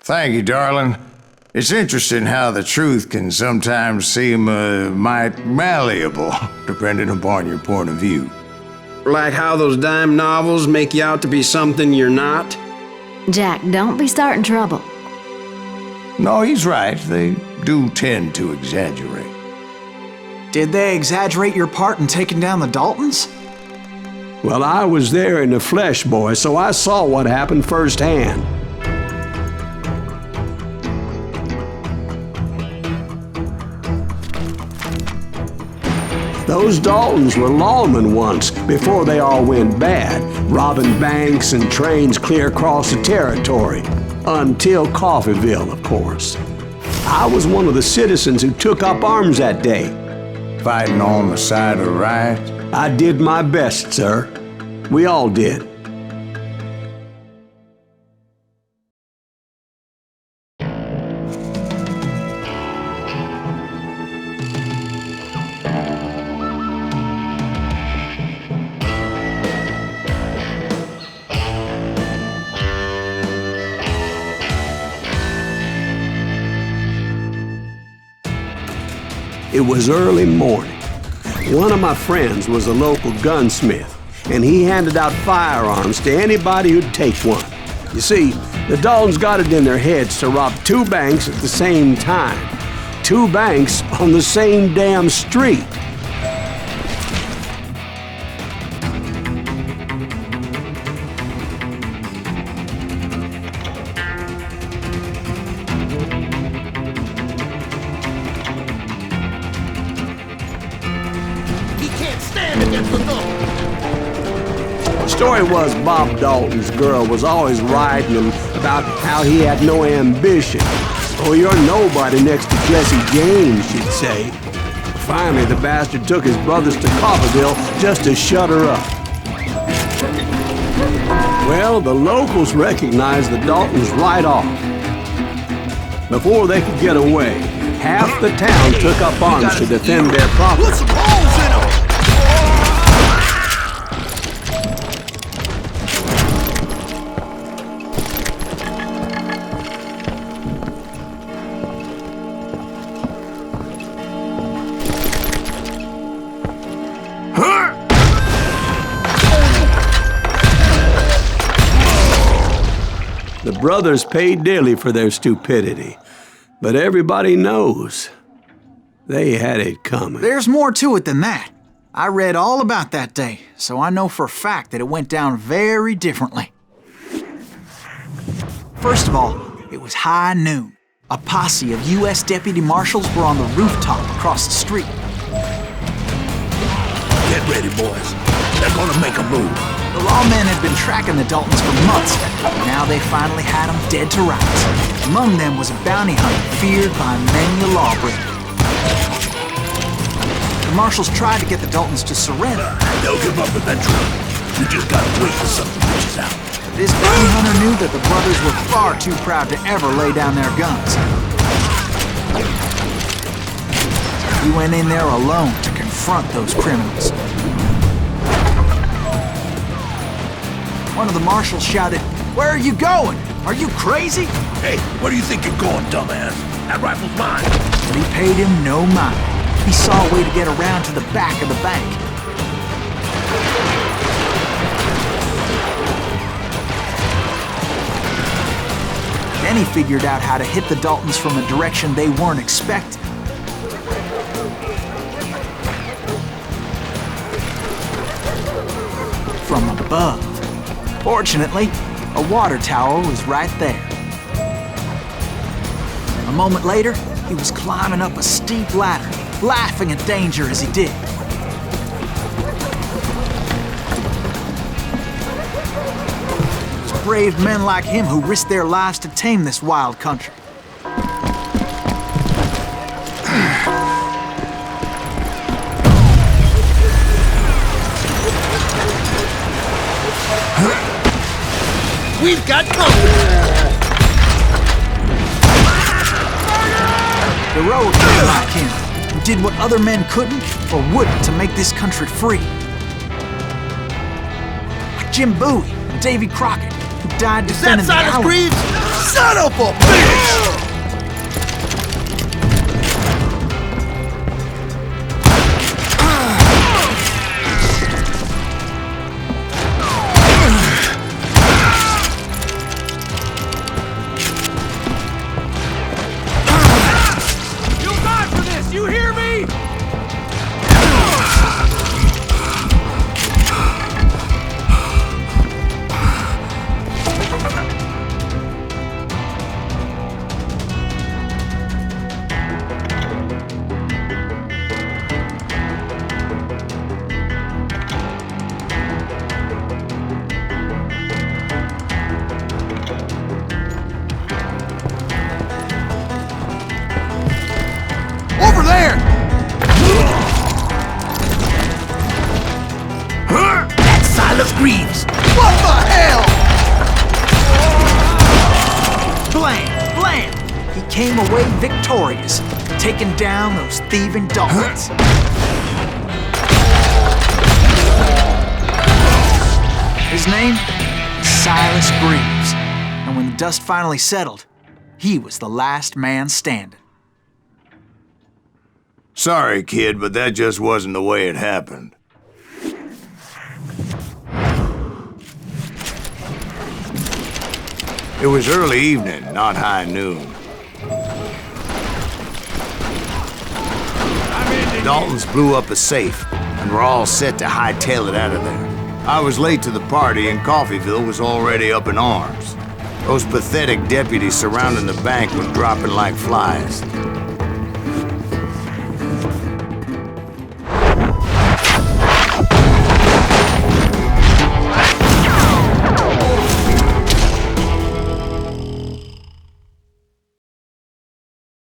Thank you, darling. It's interesting how the truth can sometimes seem might malleable, depending upon your point of view. Like how those dime novels make you out to be something you're not? Jack, don't be starting trouble. No, he's right. They do tend to exaggerate. Did they exaggerate your part in taking down the Daltons? Well, I was there in the flesh, boy, so I saw what happened firsthand. Those Daltons were lawmen once, before they all went bad, robbing banks and trains clear across the territory. Until Coffeeville, of course. I was one of the citizens who took up arms that day. Fighting on the side of right? I did my best, sir. We all did. It was early morning. One of my friends was a local gunsmith, and he handed out firearms to anybody who'd take one. You see, the Daltons got it in their heads to rob 2 banks at the same time. 2 banks on the same damn street. The story was Bob Dalton's girl was always writing him about how he had no ambition. Oh, you're nobody next to Jesse James, she'd say. Finally, the bastard took his brothers to Coffeeville just to shut her up. Well, the locals recognized the Daltons right off. Before they could get away, half the town took up arms to defend their property. Put some holes in them! The brothers paid dearly for their stupidity, but everybody knows they had it coming. There's more to it than that. I read all about that day, so I know for a fact that it went down very differently. First of all, it was high noon. A posse of U.S. deputy marshals were on the rooftop across the street. Get ready, boys. They're gonna make a move. The lawmen had been tracking the Daltons for months. Now they finally had them dead to rights. Among them was a bounty hunter feared by many a lawbreaker. The marshals tried to get the Daltons to surrender. They'll give up eventually. We just gotta wait till something reaches out. This bounty hunter knew that the brothers were far too proud to ever lay down their guns. He went in there alone to confront those criminals. One of the marshals shouted, "Where are you going? Are you crazy?" Hey, where do you think you're going, dumbass? That rifle's mine. But he paid him no mind. He saw a way to get around to the back of the bank. Then he figured out how to hit the Daltons from a direction they weren't expecting. From above. Fortunately, a water tower was right there. A moment later, he was climbing up a steep ladder, laughing at danger as he did. It was brave men like him who risked their lives to tame this wild country. We've got company! Heroic men like him, who did what other men couldn't or wouldn't to make this country free. Like Jim Bowie and Davy Crockett, who died defending the Silas Alamo. Greaves? Son of a bitch! Over there! That's Silas Greaves! What the hell? Blam! Blam! He came away victorious, taking down those thieving Daltons. His name? Silas Greaves. And when the dust finally settled, he was the last man standing. Sorry, kid, but that just wasn't the way it happened. It was early evening, not high noon. Daltons blew up a safe, and were all set to hightail it out of there. I was late to the party, and Coffeyville was already up in arms. Those pathetic deputies surrounding the bank were dropping like flies.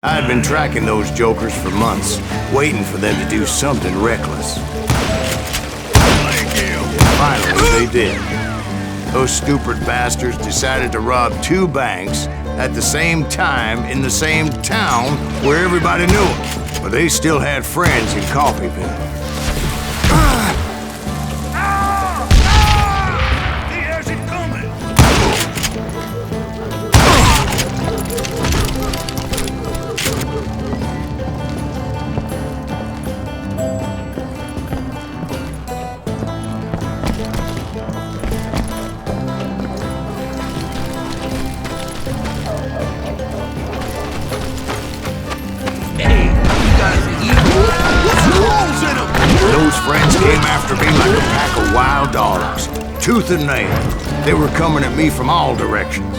I had been tracking those jokers for months, waiting for them to do something reckless. Finally, they did. Those stupid bastards decided to rob 2 banks at the same time in the same town where everybody knew them. But they still had friends in Coffeyville. There's it coming! Those friends came after me like a pack of wild dogs, tooth and nail. They were coming at me from all directions.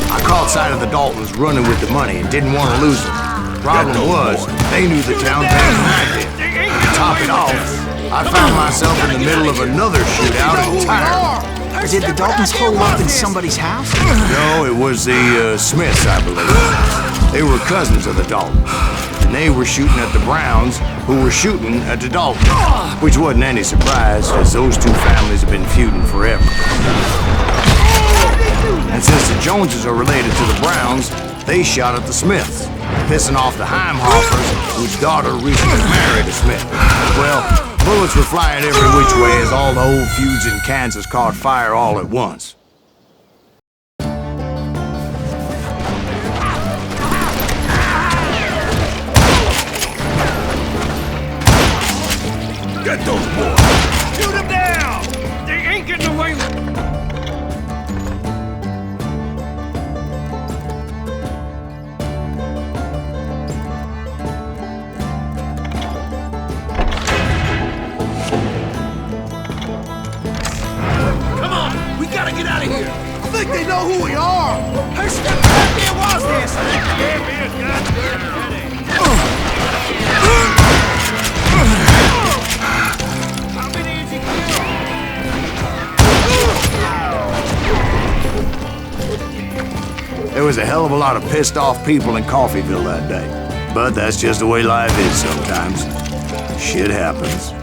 I caught sight of the Daltons running with the money and didn't want to lose them. Problem was, they knew the town better than I did. To top it off, I found myself in the middle of another shootout entirely. Or did the Daltons hole up in somebody's house? No, it was the Smiths, I believe. They were cousins of the Daltons. And they were shooting at the Browns, who were shooting at the Daltons. Which wasn't any surprise, as those 2 families have been feuding forever. And since the Joneses are related to the Browns, they shot at the Smiths, pissing off the Heimhoffers, whose daughter recently married a Smith. Well, bullets were flying every which way as all the old feuds in Kansas caught fire all at once. Get those boys! Shoot them down! They ain't getting away with... Come on! We gotta get out of here! I think they know who we are! Hey, step back there, watch this! Give me a goddamn headache! How many is he killed? There was a hell of a lot of pissed off people in Coffeyville that day. But that's just the way life is sometimes. Shit happens.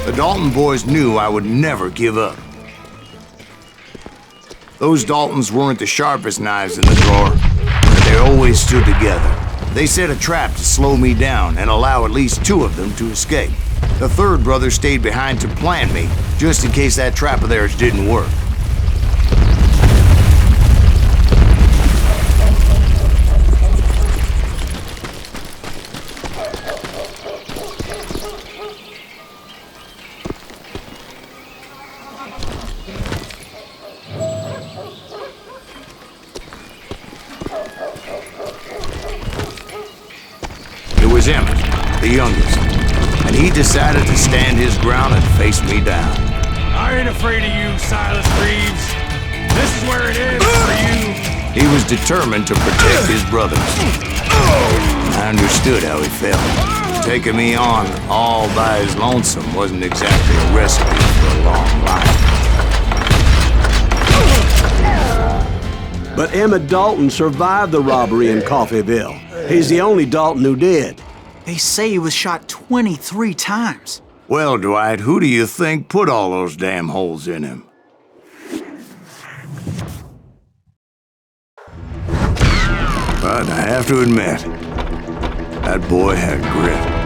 The Dalton boys knew I would never give up. Those Daltons weren't the sharpest knives in the drawer, but they always stood together. They set a trap to slow me down and allow at least 2 of them to escape. The third brother stayed behind to plant me, just in case that trap of theirs didn't work. It was Emmett, the youngest, and he decided to stand his ground and face me down. I ain't afraid of you, Silas Reeves. This is where it ends for you. He was determined to protect his brothers. I understood how he felt. Taking me on all by his lonesome wasn't exactly a recipe for a long life. But Emmett Dalton survived the robbery in Coffeyville. He's the only Dalton who did. They say he was shot 23 times. Well, Dwight, who do you think put all those damn holes in him? But I have to admit, that boy had grit.